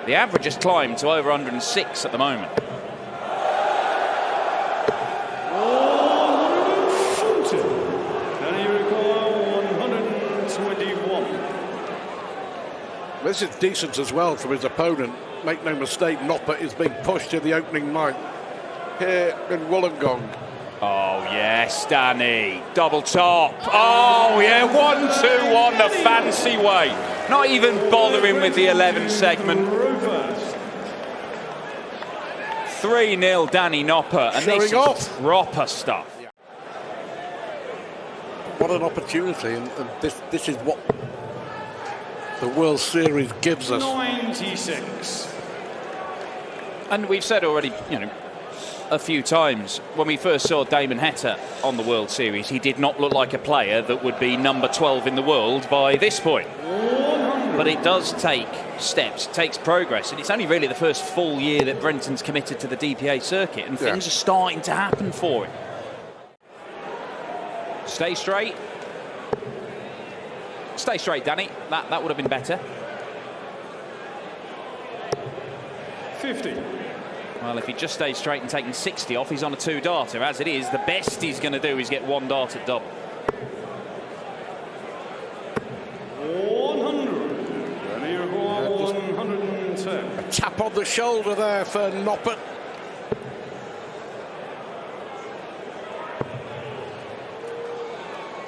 The average has climbed to over 106 at the moment. This is decent as well from his opponent. Make no mistake, Noppert is being pushed in the opening night here in Wollongong. Oh, yes, Danny. Double top. Oh, yeah, 1-2-1 the fancy way. Not even bothering with the 11 segment. 3-0 Danny Noppert. And this is proper stuff. What an opportunity, and this is what the World Series gives us. 96. And we've said already, you know, a few times, when we first saw Damon Heta on the World Series, he did not look like a player that would be number 12 in the world by this point. But it does take steps, it takes progress, and it's only really the first full year that Brenton's committed to the DPA circuit, and things are starting to happen for him. Stay straight. Stay straight, Danny. That would have been better. 50. Well, if he just stays straight and taking 60 off, he's on a 2-darter. As it is, the best he's going to do is get 1 dart at double. 100. 110. A tap on the shoulder there for Noppert.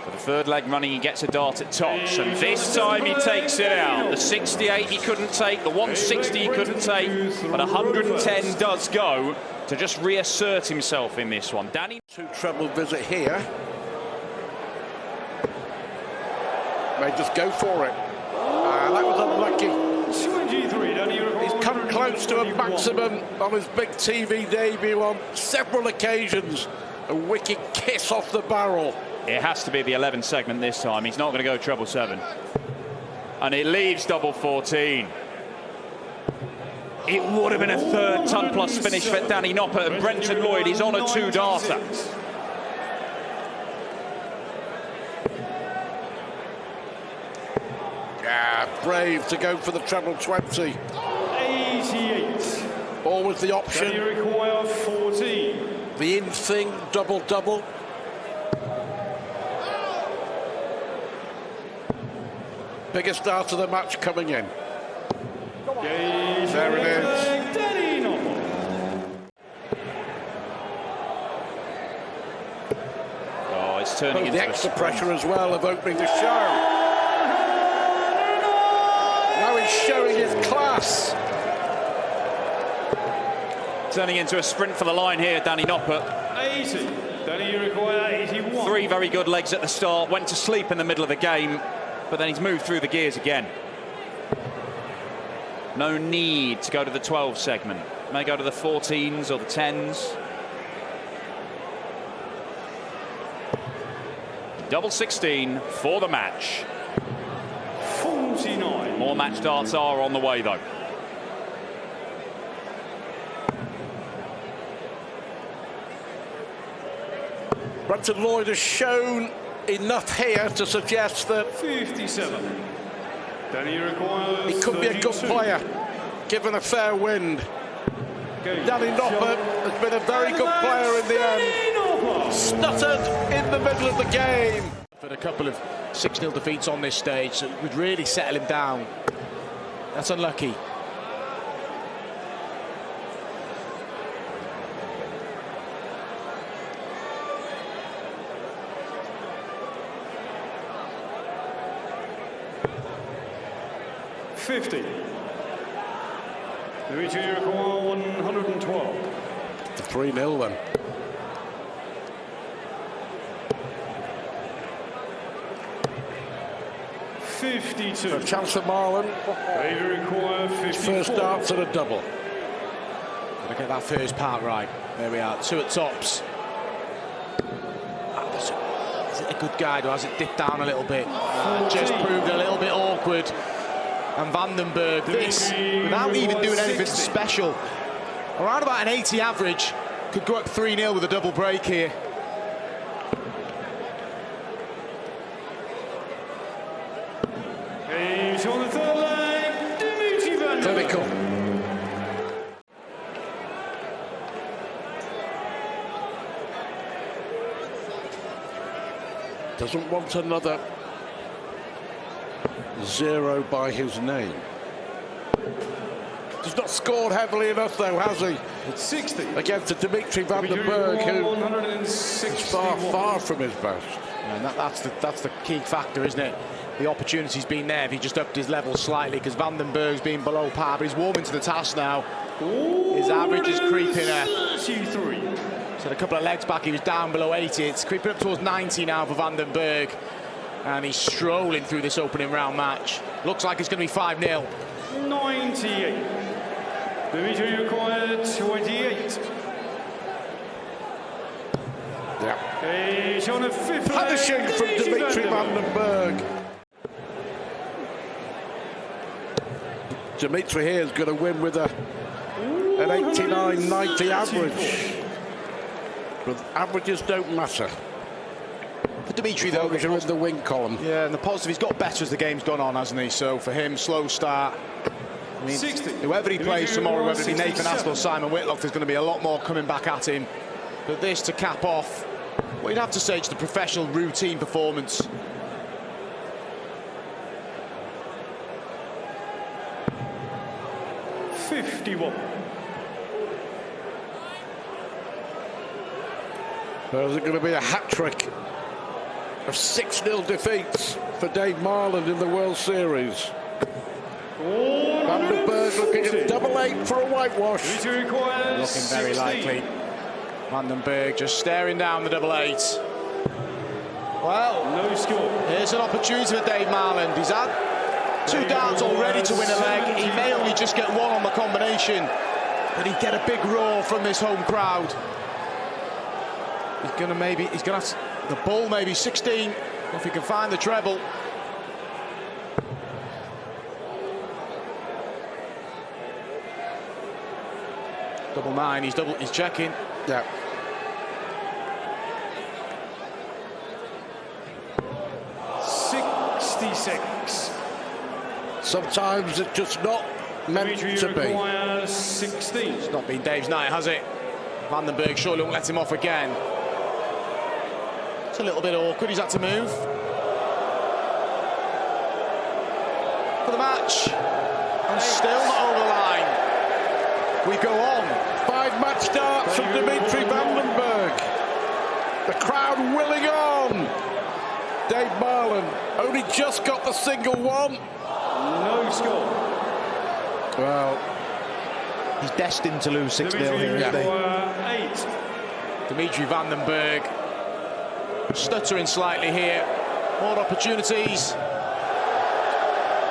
For the third leg running, he gets a dart at tops, and this time he takes it out. The 68 he couldn't take, the 160 he couldn't take, but 110 does go to just reassert himself in this one. Danny. 2 treble visit here. May just go for it. That was unlucky. 23. He's come close to a maximum on his big TV debut on several occasions. A wicked kiss off the barrel. It has to be the 11 segment this time. He's not going to go treble 7. And it leaves double 14. It would have been a 3rd ton plus finish for Danny Noppert, and Brenton Lloyd is on a 2-darter. Brave to go for the treble 20. 88. Always the option. You require 14. The in thing, double-double. Biggest start of the match coming in. There it is. Oh, it's turning into the extra pressure as well of opening the show. Now he's showing his class. Turning into a sprint for the line here, Danny Noppert. 80. Danny, you require 81. 3 very good legs at the start, went to sleep in the middle of the game, but then he's moved through the gears again. No need to go to the 12 segment. May go to the 14s or the 10s. Double 16 for the match. 49. More match darts are on the way, though. Brenton Lloyd has shown enough here to suggest that 57. Danny requires he could be a good player, given a fair wind. Danny Noppert has been a very good player in the end. Stuttered in the middle of the game. But a couple of 6-0 defeats on this stage, so it would really settle him down. That's unlucky. $50. The reach you require 112. 3-0 then. $52. A chance for Marland. They require 54. First darts and a double. Gotta get that first part right. There we are, 2 at tops. Is it a good guide or has it dipped down a little bit? Just proved a little bit awkward. And Vandenberg, this, without even doing anything special, around about an 80 average, could go up 3-0 with a double break here. He's on the 3rd leg, Clinical. Doesn't want another 0 by his name. He's not scored heavily enough, though, has he? It's 60. Against Dimitri van den Bergh, who is far from his best. And that's the key factor, isn't it? The opportunity's been there if he just upped his level slightly, because Van den Bergh's been below par, but he's warming to the task now. His average is creeping up. 33. So a couple of legs back, he was down below 80. It's creeping up towards 90 now for Van den Bergh. And he's strolling through this opening round match. Looks like it's going to be 5-0. 98. Dimitri required 28. Yeah. He's on a fifth. Punishing from Dimitri van den Bergh. Dimitri here is going to win with an 89-90 average. But averages don't matter. For Dimitri, though, They're in the win column. Yeah, and the positive, he's got better as the game's gone on, hasn't he? So for him, slow start. I mean, 60. Whoever he plays tomorrow, whether it be Nathan 67. Aspinall or Simon Whitlock, there's going to be a lot more coming back at him. But this to cap off, well, you'd have to say it's the professional routine performance. There's going to be a hat-trick of 6-0 defeats for Dave Marland in the World Series. Van den Bergh looking at double 8 for a whitewash. Looking very likely. Van den Bergh just staring down the double 8. Well, No score. here's an opportunity for Dave Marland. He's had 2 darts already to win a leg. He may only just get 1 on the combination, but he'd get a big roar from this home crowd. He's gonna have the bull, maybe 16, if he can find the treble. Double 9, he's checking. Yeah. Sometimes it's just not meant Dimitri to be. requires 16. It's not been Dave's night, has it? Van den Bergh surely won't let him off again. It's a little bit awkward, he's had to move. For the match. And still not over the line. We go on. 5 match starts from Dimitri van den Bergh. The crowd willing on. Dave Marland only just got the single 1. No score. Well, He's destined to lose 6-0 Dimitri here, isn't he? requires 8. Dimitri van den Bergh stuttering slightly here. More opportunities.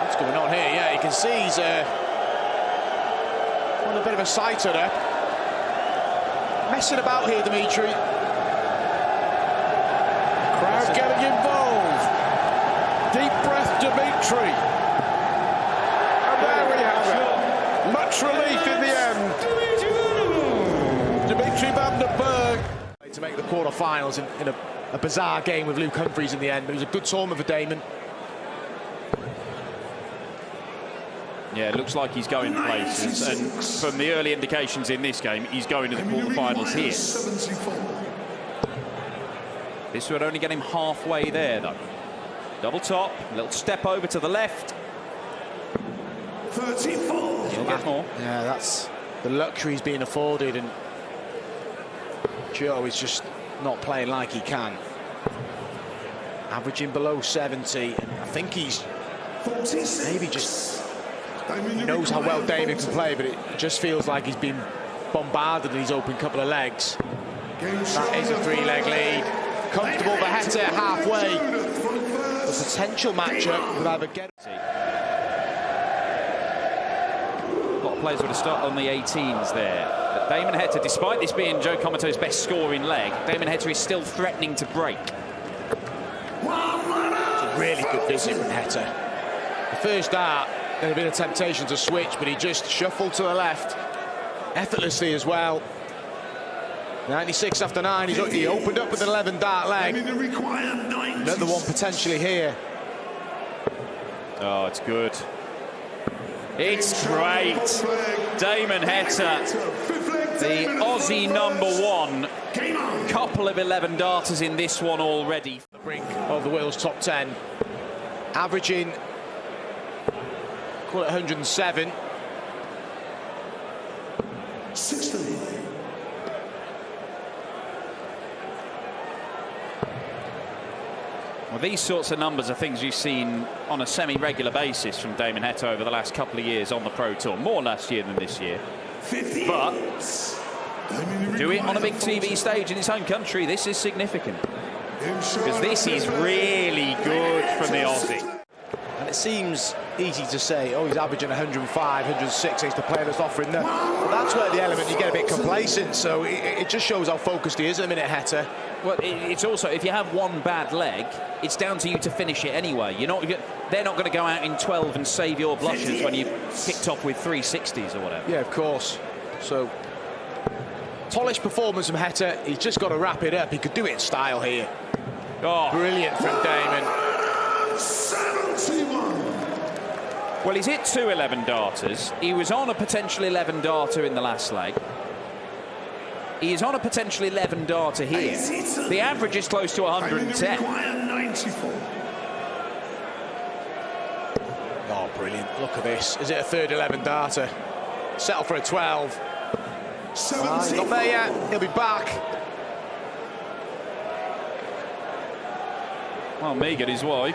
What's going on here? Yeah, you can see he's on a bit of a sighter there. Messing about here, Dimitri. crowd getting involved. Deep breath, Dimitri. And there we have it. Much relief in the end. Dimitri van den Bergh. To make the quarter-finals in a bizarre game with Luke Humphries in the end, but it was a good tournament for Damon. Yeah, it looks like he's going places, and from the early indications in this game, he's going to the quarterfinals here. This would only get him halfway there, though. Double top, a little step over to the left. 34. He'll get more. Yeah, that's the luxury being afforded, and Joe is just not playing like he can. Averaging below 70, and I think he's maybe just... He knows how well Damon can play, but it just feels like he's been bombarded in his open couple of legs. That is a 3-leg lead. Comfortable for Heta halfway. The potential matchup would either get... A lot of players would have started on the 18s there. But Damon Heta, despite this being Joe Comito's best scoring leg, Damon Heta is still threatening to break. It's a really good visit from Heta. The first dart, there had been a temptation to switch, but he just shuffled to the left effortlessly as well. 96 after 9, he opened up with an 11 dart leg. Another one potentially here. Oh, it's good. It's great. Damon Heta, the Aussie #1. Couple of 11 darters in this one already. Brink of the world's top 10, averaging, call it 107. 16. Well, these sorts of numbers are things you've seen on a semi-regular basis from Damon Heta over the last couple of years on the Pro Tour. More last year than this year. 50. But do it on a big TV stage in his home country, this is significant. Because this is really good from the Aussie. And it seems easy to say, oh, he's averaging 105, 106, he's the player that's offering that. But that's where the element you get a bit complacent, so it just shows how focused he is at the minute, Heta. Well, it's also, if you have one bad leg, it's down to you to finish it anyway. They're not going to go out in 12 and save your blushes when you've kicked off with 360s or whatever. Yeah, of course. So, polished performance from Heta. He's just got to wrap it up. He could do it in style here. Oh, brilliant from Damon. 71. Well, he's hit 2 11 darters. He was on a potential 11 darter in the last leg. He is on a potential 11 darter here. The average is close to 110. 94. Oh, brilliant. Look at this. Is it a third 11 darter? Settle for a 12. He's not there yet. He'll be back. Well, Megan, his wife,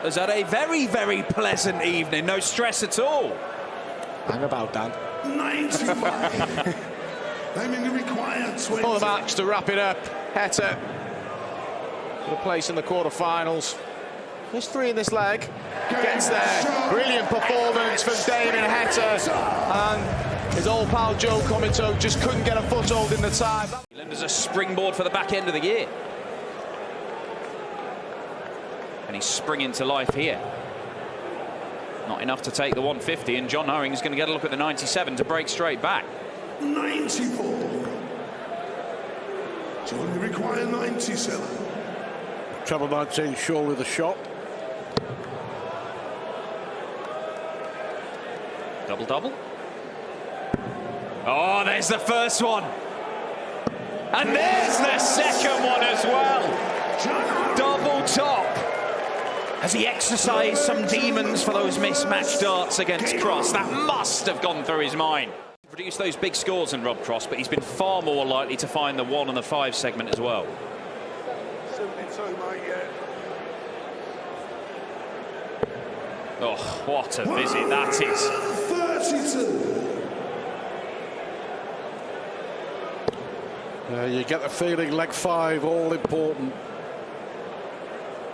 has had a very, very pleasant evening. No stress at all. Hang about, Dan. 95. They may require 20. All the match to wrap it up. Heta for the place in the quarterfinals. There's 3 in this leg. Gets there. Brilliant performance from Damon Heta. And his old pal Joe Comito just couldn't get a foothold in the time. There's a springboard for the back end of the year. And he's springing to life here. Not enough to take the 150, and John Hurring is going to get a look at the 97 to break straight back. 94. So we require 97. Treble 19, surely the shot. Double. Oh, there's the first one. And there's the second one as well. Double top. Has he exercised some demons for those mismatched darts against Cross? That must have gone through his mind. Produced those big scores in Rob Cross, but he's been far more likely to find the 1 and the 5 segment as well. 72, mate, yeah. Oh, what a visit that is. 32. You get the feeling leg 5, all important.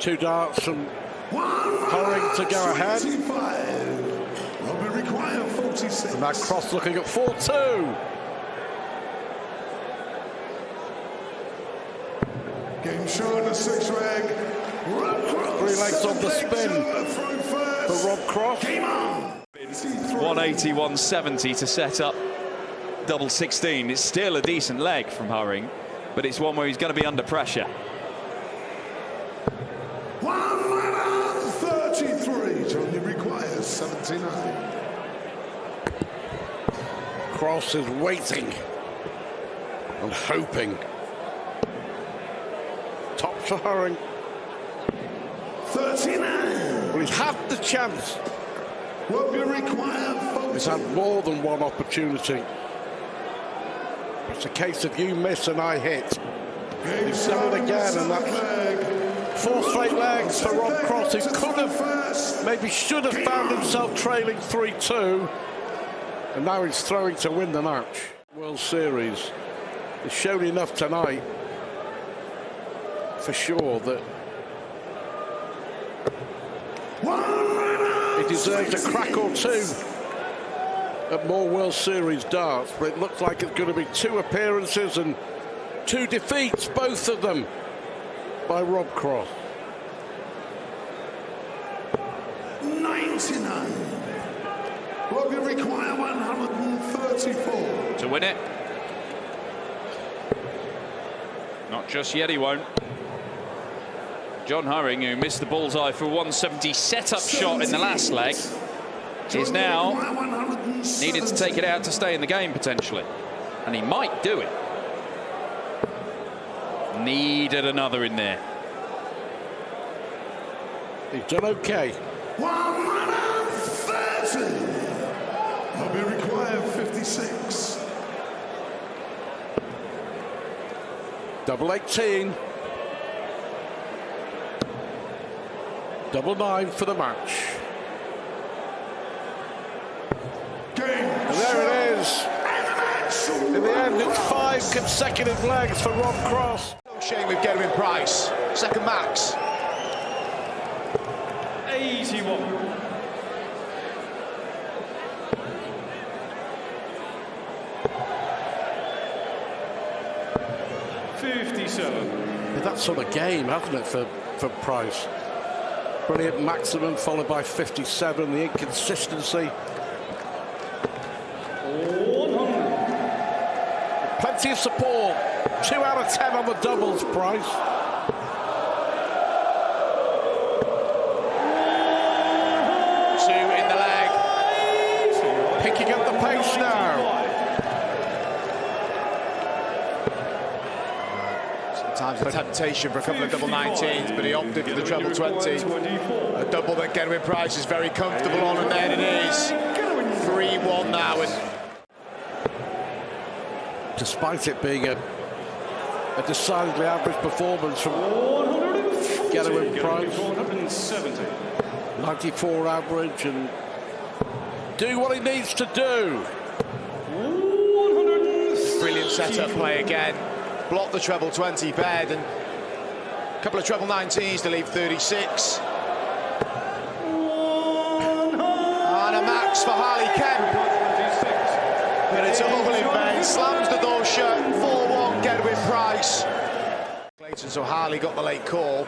2 darts from Hurring to go ahead. 45. We require 46. And that Cross looking at 4-2. Game short, the 6 leg. 3 legs on the spin for Rob Cross. 180, 170 to set up double 16. It's still a decent leg from Hurring, but it's one where he's going to be under pressure. 133. Johnny requires 79. Cross is waiting and hoping. Top for Hurring. 39. Well, he's had the chance. What we require 40. He's had more than one opportunity. It's a case of you miss and I hit. He's done it again, and that's 4 straight legs for Rob Cross, who could have, maybe should have found himself trailing 3-2, and now he's throwing to win the match. World Series. He's shown enough tonight, for sure, that he deserves a crack or 2 at more World Series darts, but it looks like it's going to be 2 appearances and 2 defeats, both of them by Rob Cross. 99. What we require 134. To win it. Not just yet, he won't. John Hurring, who missed the bullseye for 170 set-up shot in the last leg, is now needed to take it out to stay in the game, potentially. And he might do it. Needed another in there. He's done okay. 130. Will be required 56. Double 18. Double 9 for the match. And there it is. In the end, it's 5 consecutive legs for Rob Cross. No shame with Gerwin Price. Second max. 81. That's sort of game, hasn't it, for Price? Brilliant maximum, followed by 57. The inconsistency. 100. Plenty of support. 2 out of 10 on the doubles, Price. Two in the leg. Picking up the pace now. Sometimes a temptation for a couple of double 19s, but he opted for the treble 20. A double that Gerwin Price is very comfortable on, and there it is. 3-1 now. And despite it being a decidedly average performance from Gerwin Price. 170. 94 average and doing what he needs to do. 160. brilliant setup play again. Blocked the treble 20 bed, and a couple of treble 19s to leave 36. And a max for Harley Kemp. But it's a lovely bend. Slams the door shut. 4-1 Gerwin Price. So Harley got the late call.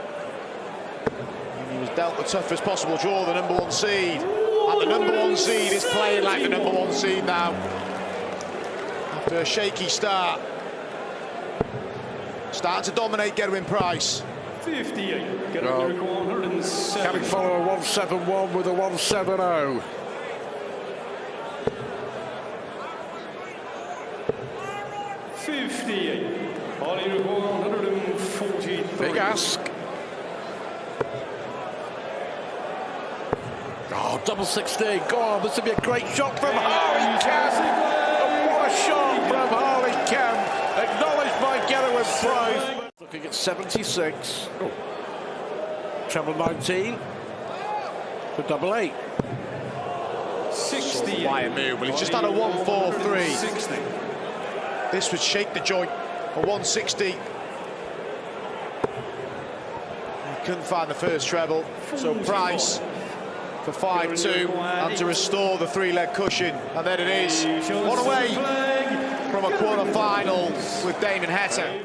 And he was dealt the toughest possible draw, the number 1 seed. And the number 1 seed is playing like the number 1 seed now. After a shaky start. Starting to dominate Gerwin Price. 58. Get up there, 107. Can he follow a 171 with a 170? Big ask. Oh, double 16. Go on, this would be a great shot from Harley Kemp. And what a shot from Harley Kemp. Acknowledged by Gerwin Price. Looking at 76. Oh. Treble 19 for double 8. 60. Wire move. Well, he's just had a 1-4-3. 60. This would shake the joint. A 160. He couldn't find the first treble. So Price for 5-2 and to restore the 3-leg cushion. And there it is. One away from a quarter-final with Damon Heta.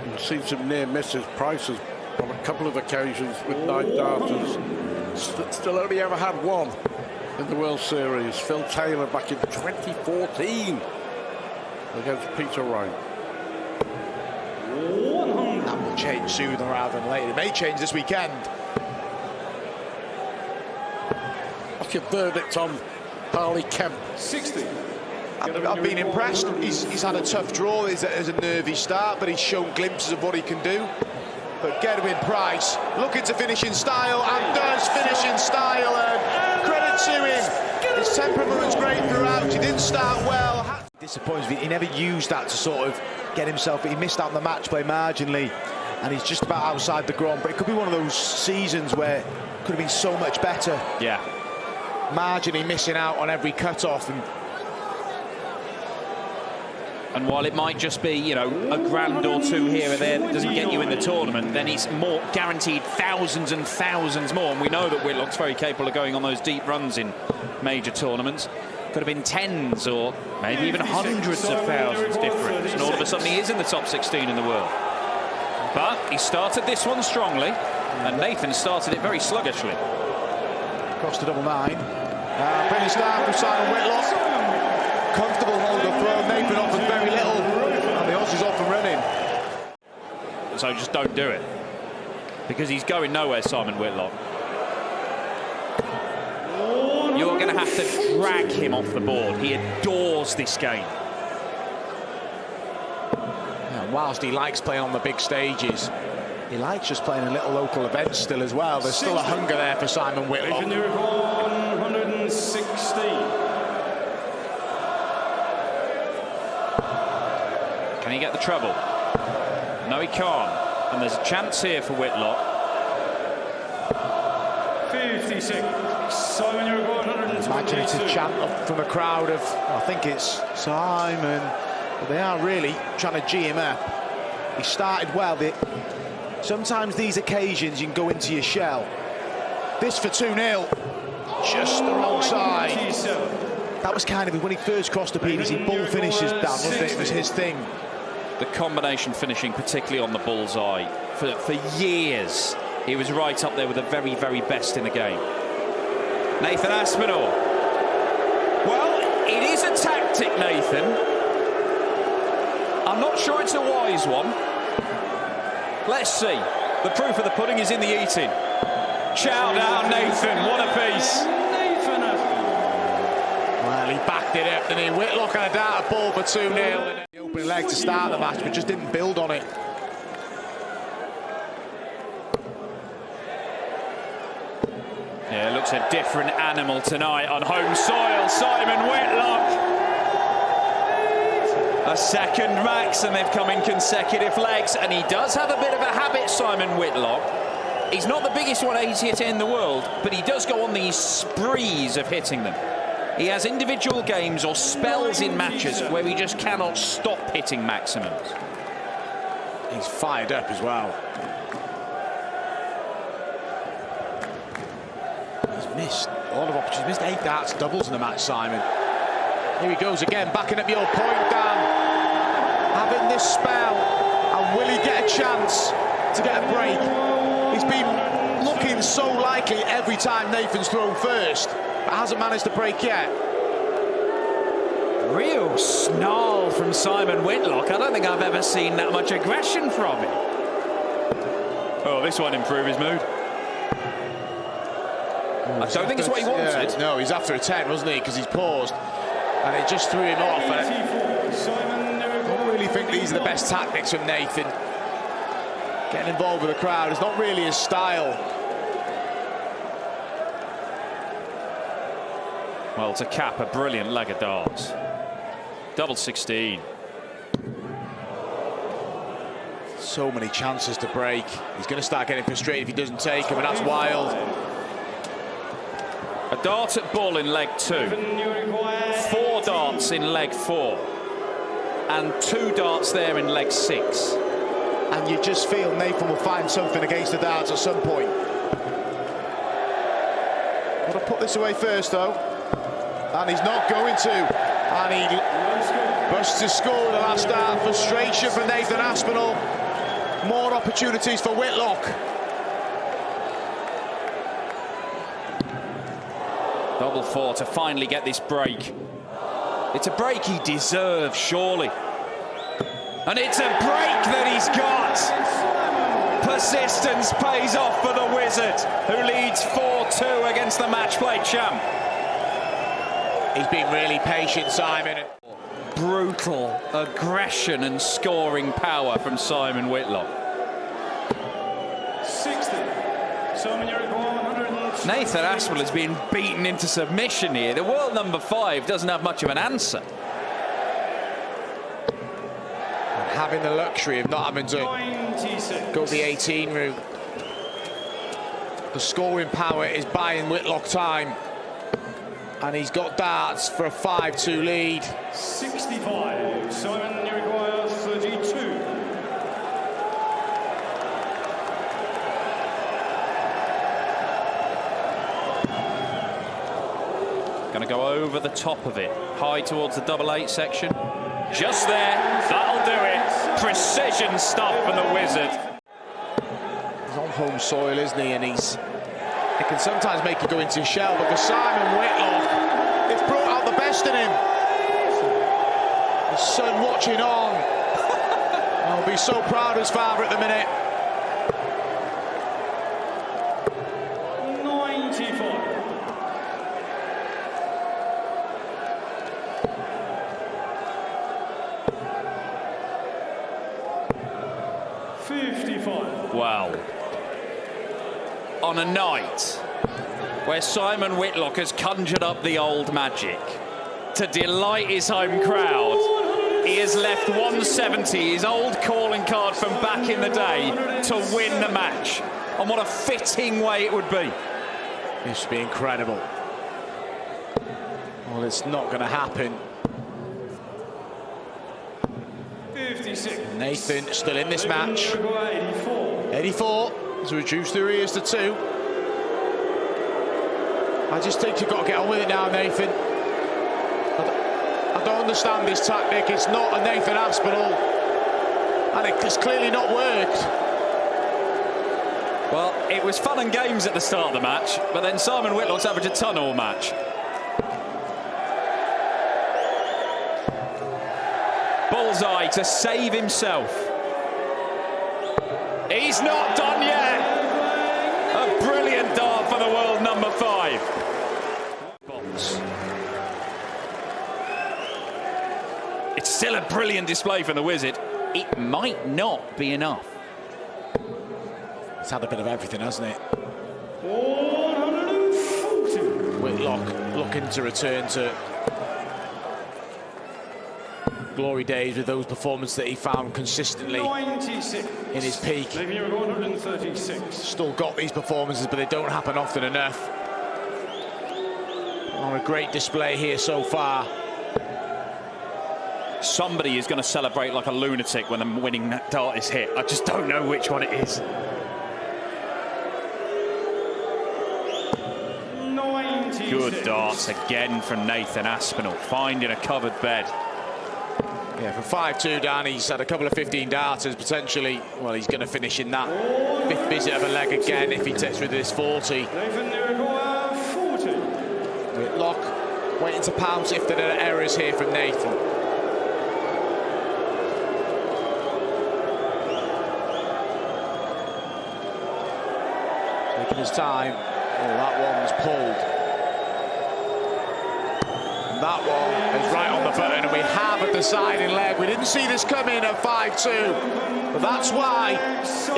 You've seen some near misses. Price has on a couple of occasions with 9 darters. Still only ever had 1 in the World Series. Phil Taylor back in 2014 against Peter Wright. That will change sooner rather than later. It may change this weekend. What's your verdict on Harley Kemp? 60. I've been impressed. He's had a tough draw. It's a nervy start, but he's shown glimpses of what he can do. But Gerwin Price looking to finish in style and does finish in style. And credit to him. His temperament was great throughout. He didn't start well. Disappoints me. He never used that to sort of get himself. He missed out on the match play marginally, and he's just about outside the ground. But it could be one of those seasons where it could have been so much better. Yeah. Marginally missing out on every cut-off. And while it might just be, you know, a grand or 2 here or there that doesn't get you in the tournament, then he's more guaranteed thousands and thousands more. And we know that Whitlock's very capable of going on those deep runs in major tournaments. Could have been tens or maybe even hundreds of thousands difference. And all of a sudden he is in the top 16 in the world. But he started this one strongly, and Nathan started it very sluggishly. Across the double 9. Brilliant start from Simon Whitlock. Comfortable hold of throw. Nathan offers very little, and the Aussies off and running. So just don't do it, because he's going nowhere, Simon Whitlock. You're going to have to drag him off the board. He adores this game. And whilst he likes playing on the big stages, He likes just playing a little local event still as well. There's still a hunger there for Simon Whitlock. 116. Can he get the treble? No, he can't. And there's a chance here for Whitlock. 56. Simon, you're going 122. Imagine it's a chant from a crowd of, I think it's Simon. But they are really trying to G him up. He started well. Sometimes these occasions you can go into your shell. This for 2-0. Just the wrong side. That was kind of when he first crossed the PDC, bull finishes down, wasn't it? It was his thing. The combination finishing, particularly on the bullseye, for years, he was right up there with the very, very best in the game. Nathan Aspinall. Well, it is a tactic, Nathan. I'm not sure it's a wise one. Let's see. The proof of the pudding is in the eating. Shout out, Nathan. What a piece. Nathan Aspinall. Well, he backed it up, didn't he? Whitlock had a dart ball for 2-0. The opening leg to start the match, but just didn't build on it. Yeah, it looks a different animal tonight on home soil. Simon Whitlock. A second max, and they've come in consecutive legs. And he does have a bit of a habit, Simon Whitlock. He's not the biggest 180 hitter in the world, but he does go on these sprees of hitting them. He has individual games or spells in matches where he just cannot stop hitting maximums. He's fired up as well. He's missed a lot of opportunities. Missed 8 darts, doubles in the match, Simon. Here he goes again, backing up your point, Dan. Having this spell, and will he get a chance to get a break? He's been looking so likely every time Nathan's thrown first, but hasn't managed to break yet. Real snarl from Simon Whitlock. I don't think I've ever seen that much aggression from him. Oh, this won't improve his mood. I don't think it's what he wanted. Yeah, no, he's after a 10, wasn't he? Because he's paused, and it just threw him off. I don't really think these are the best tactics from Nathan. Getting involved with the crowd is not really his style. Well, to cap a brilliant leg of darts. Double 16. So many chances to break. He's going to start getting frustrated if he doesn't take them, and that's wild. A dart at ball in leg 2. 4 darts in leg 4. And 2 darts there in leg 6. And you just feel Nathan will find something against the darts at some point. Got to put this away first, though. And he's not going to. And he busts his score with the last dart. Frustration for Nathan Aspinall. More opportunities for Whitlock. Double 4 to finally get this break. It's a break he deserves, surely. And it's a break that he's got. Persistence pays off for the Wizard, who leads 4-2 against the match play champ. He's been really patient, Simon. Brutal aggression and scoring power from Simon Whitlock. 60. Simon, you're going 100. Nathan Aspinall has been beaten into submission here. The world number 5 doesn't have much of an answer. And having the luxury of not having to 96. go the 18 route. The scoring power is buying Whitlock time. And he's got darts for a 5-2 lead. 65. Simon, you require 32. Going to go over the top of it, high towards the double 8 section. Just there, that'll do it. Precision stuff from the Wizard. He's on home soil, isn't he? And it can sometimes make you go into your shell, but for Simon Whitlock, it's brought out the best in him. His son watching on. He'll be so proud of his father at the minute. 94. 50. 55. Well, on a night where Simon Whitlock has conjured up the old magic to delight his home crowd, he has left 170, his old calling card from back in the day, to win the match. And what a fitting way it would be. This should be incredible. Well, it's not going to happen. 56. Nathan still in this match. 84. 84 to reduce the arrears to 2. I just think you've got to get on with it now, Nathan. I don't understand this tactic. It's not a Nathan Aspinall, and it's clearly not worked. Well, it was fun and games at the start of the match, but then Simon Whitlock's averaged a ton all match. Bullseye to save himself. He's not done yet. A brilliant dart for the world number 5. Box. It's still a brilliant display from the Wizard. It might not be enough. It's had a bit of everything, hasn't it? 140. Whitlock looking to return to glory days with those performances that he found consistently 96. in his peak. Leaving you at 136. Still got these performances, but they don't happen often enough. On a great display here so far. Somebody is going to celebrate like a lunatic when the winning dart is hit. I just don't know which one it is. 96. Good darts again from Nathan Aspinall, finding a covered bed. Yeah, from 5-2 down, he's had a couple of 15 darters potentially. Well, he's going to finish in that 5th visit of a leg again if he takes with this 40. Nathan Aspinall, 40. Whitlock waiting to pounce if there are errors here from Nathan. Taking his time. Oh, that one's pulled. That one is right on the button, and we have a deciding leg. We didn't see this coming at 5-2, but that's why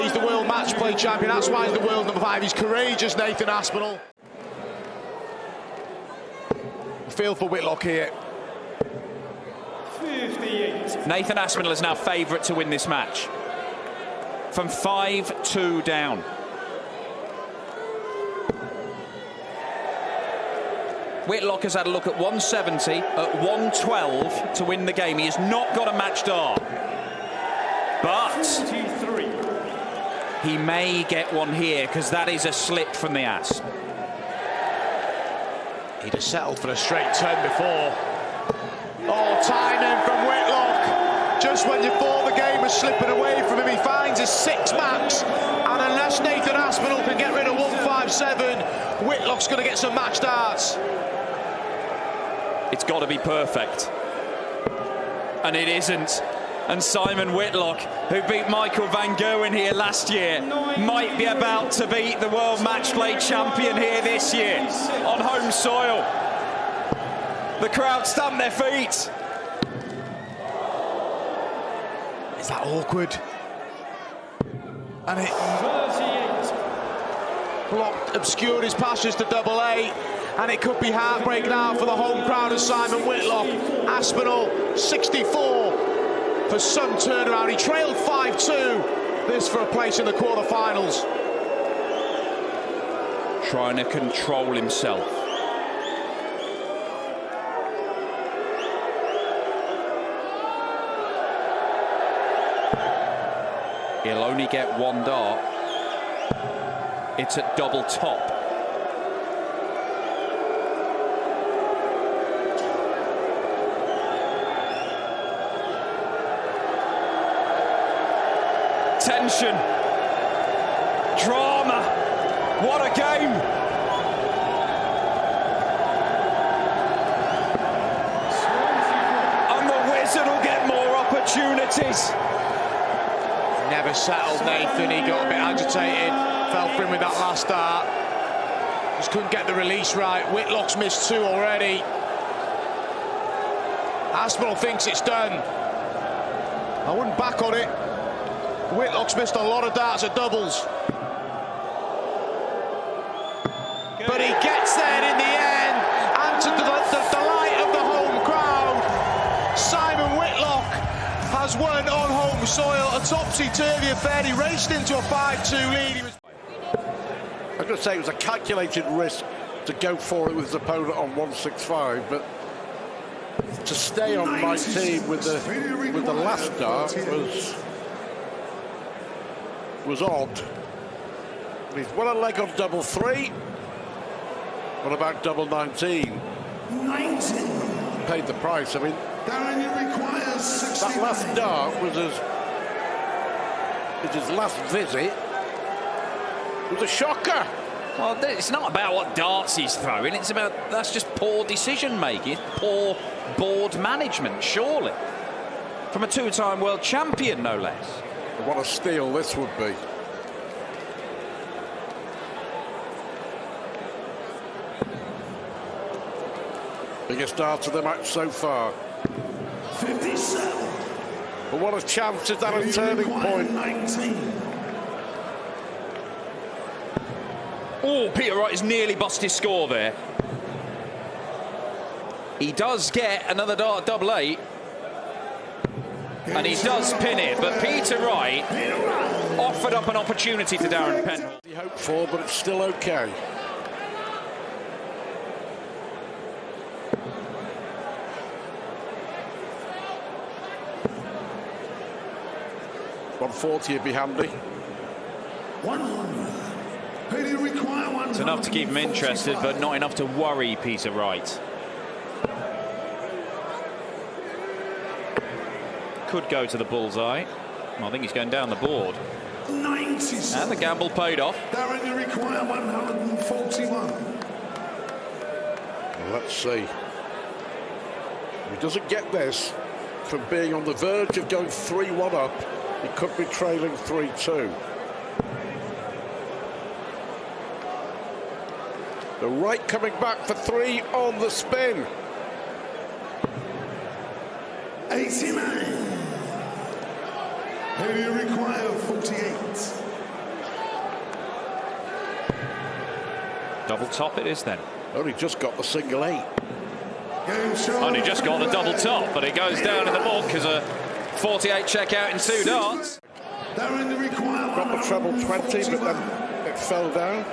he's the world match play champion. That's why he's the world number 5. He's courageous, Nathan Aspinall. Feel for Whitlock here. 58. Nathan Aspinall is now favourite to win this match. From 5-2 down. Whitlock has had a look at 170, at 112 to win the game. He has not got a match dart. But 43. he may get one here, because that is a slip from the Asp. He'd have settled for a straight turn before. Oh, timing from Whitlock. Just when you thought the game was slipping away from him, he finds his 6 max. And unless Nathan Aspinall can get rid of 157, Whitlock's going to get some match darts. It's got to be perfect. And it isn't. And Simon Whitlock, who beat Michael van Gerwen here last year, might be about to beat the world match play champion here this year on home soil. The crowd stamp their feet. Is that awkward? And it 38. blocked, obscured his passes to double A. And it could be heartbreak now for the home crowd of Simon Whitlock. Aspinall, 64 for some turnaround. He trailed 5-2. This for a place in the quarterfinals. Trying to control himself. He'll only get one dart. It's at double top. Tension, drama, what a game! And the Wizard will get more opportunities. Never settled, Nathan. He got a bit agitated, fell for him with that last dart. Just couldn't get the release right. Whitlock's missed 2 already. Aspinall thinks it's done. I wouldn't back on it. Whitlock's missed a lot of darts at doubles. But he gets there in the end, and to the delight of the home crowd, Simon Whitlock has won on home soil a topsy-turvy affair. He raced into a 5-2 lead. I was going to say it was a calculated risk to go for it with his opponent on 165, but to stay on 19 with the last dart was odd. He's won a leg on double 3. What about double 19? 19. Paid the price. I mean, that last dart was his last visit. It was a shocker. Well, it's not about what darts he's throwing. It's about that's just poor decision making, poor board management, surely, from a two-time world champion, no less. What a steal this would be. Biggest dart of the match so far. 57. But what a chance is that a turning point. 19. Oh, Peter Wright has nearly bust his score there. He does get another dart double 8. And he does pin it, but Peter Wright offered up an opportunity to Darren Penhall. He hoped for, but it's still okay. .140 would be handy. 100. It's enough to keep him interested, but not enough to worry Peter Wright. Could go to the bullseye. Well, I think he's going down the board. 90. And the gamble paid off. Darren, you require 141. Well, let's see. If he doesn't get this from being on the verge of going 3-1 up, he could be trailing 3-2. The Wright coming back for 3 on the spin. 89. Here you require 48. Double top it is then. Only just got the single 8. Only just got the double top, but it goes down in the book as a 48 check out in 2 darts. Got the treble 20, but then it fell down.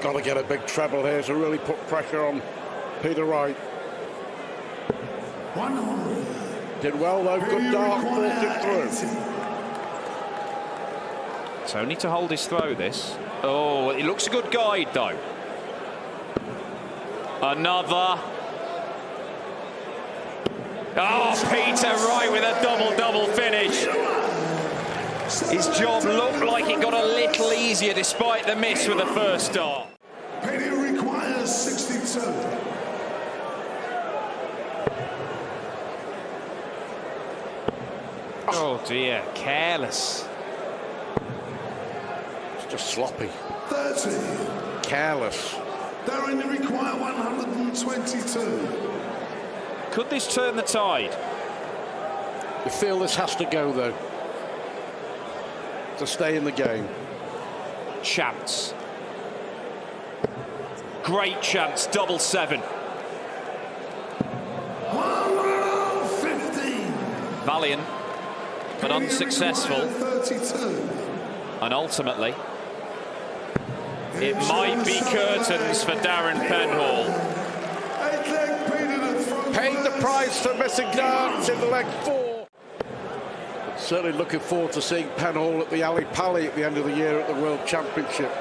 Got to get a big treble here to really put pressure on Peter Wright. 100. Did well though, good dart, forced it through. It's only to hold his throw, this. Oh, it looks a good guide though. Another. Oh, Peter Wright with a double-double finish. His job looked like it got a little easier despite the miss with the first dart. Peter requires 62. Oh dear, careless. It's just sloppy. 30. Careless. Darren, you require 122. Could this turn the tide? You feel this has to go though, to stay in the game. Chance. Great chance, double 7. 115. Valiant, but unsuccessful. 32. And ultimately, it might be curtains for Darren Penhall. Paid the price for missing darts in leg 4. Certainly looking forward to seeing Penhall at the Ali Pali at the end of the year at the World Championship.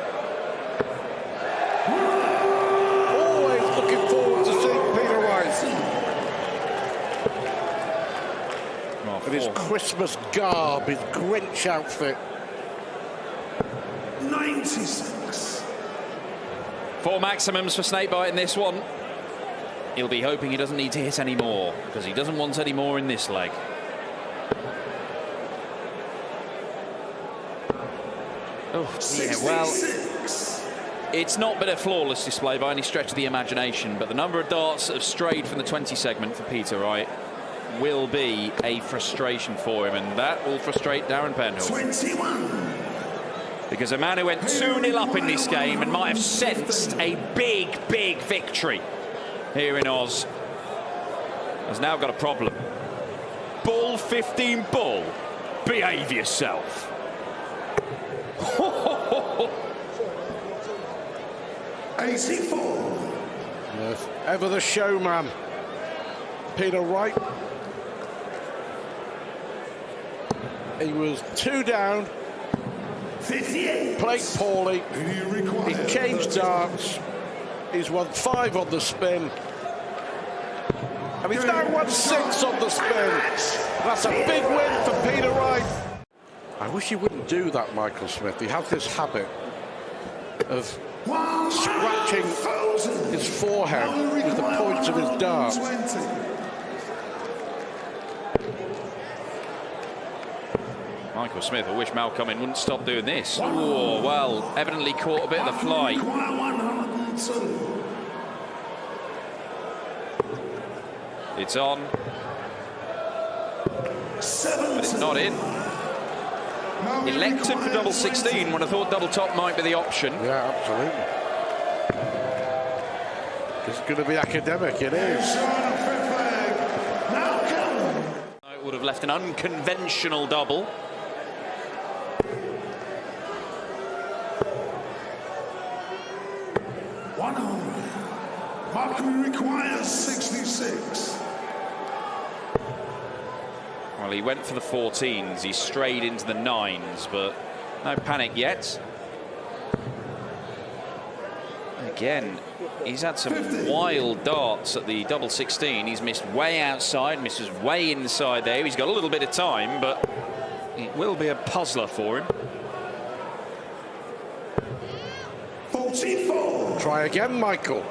Always looking forward to seeing Peter Wright. In his Christmas garb, his Grinch outfit. 96. 4 maximums for snakebite in this one. He'll be hoping he doesn't need to hit any more, because he doesn't want any more in this leg. Oh, yeah, well, It's not been a flawless display by any stretch of the imagination, but the number of darts that have strayed from the 20 segment for Peter Wright will be a frustration for him, and that will frustrate Darren Penhall. 21. Because a man who went 2-0 up in this game and might have sensed a big, big victory here in Oz has now got a problem. Ball 15 ball. Behave yourself. 84. Yes, ever the showman, Peter Wright. He was 2 down. 58. Played poorly. He changed darts. He's won 5 on the spin. And he's now won 6 on the spin. That's a big win for Peter Wright. I wish he wouldn't do that, Michael Smith. He has this habit of scratching his forehead with the points of his dart. Michael Smith, I wish Mal Cuming wouldn't stop doing this. Oh, well, evidently caught a bit of the fly. It's on. But it's not in. Elected for double 16 when I thought double top might be the option. Yeah, absolutely. It's going to be academic, it is. It would have left an unconventional double. Mercury requires 66. Well, he went for the 14s. He strayed into the 9s, but no panic yet. Again, he's had some wild darts at the double 16. He's missed way outside, misses way inside there. He's got a little bit of time, but it will be a puzzler for him. 44. Try again, Michael.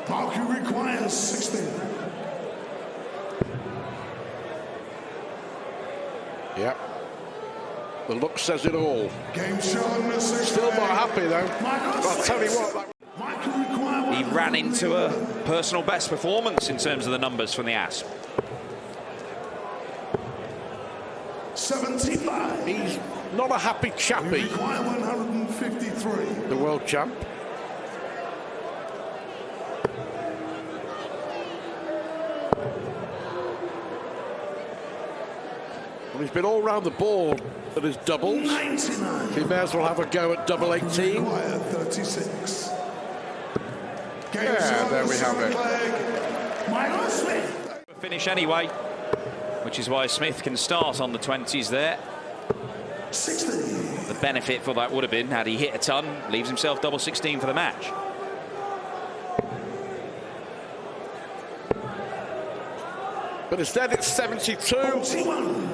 Mercury requires 16. Yep. The look says it all. Game shown. Still not happy though. But I'll tell you what. He ran into a personal best performance in terms of the numbers from the Asp. 75. He's not a happy chappy. Require 153. The world champ. Well, he's been all round the board at his doubles. 99. He may as well have a go at double 18. Require 36. Yeah, there we have it. Michael Smith. Finish anyway, which is why Smith can start on the 20s there. 60. The benefit for that would have been, had he hit a ton, leaves himself double 16 for the match. But instead it's 72 41.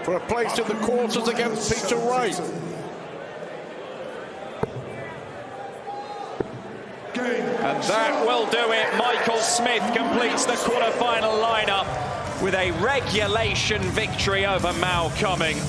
for a place in the quarters against Peter Wright. And that will do it. Michael Smith completes the quarter-final lineup with a regulation victory over Mal Cuming.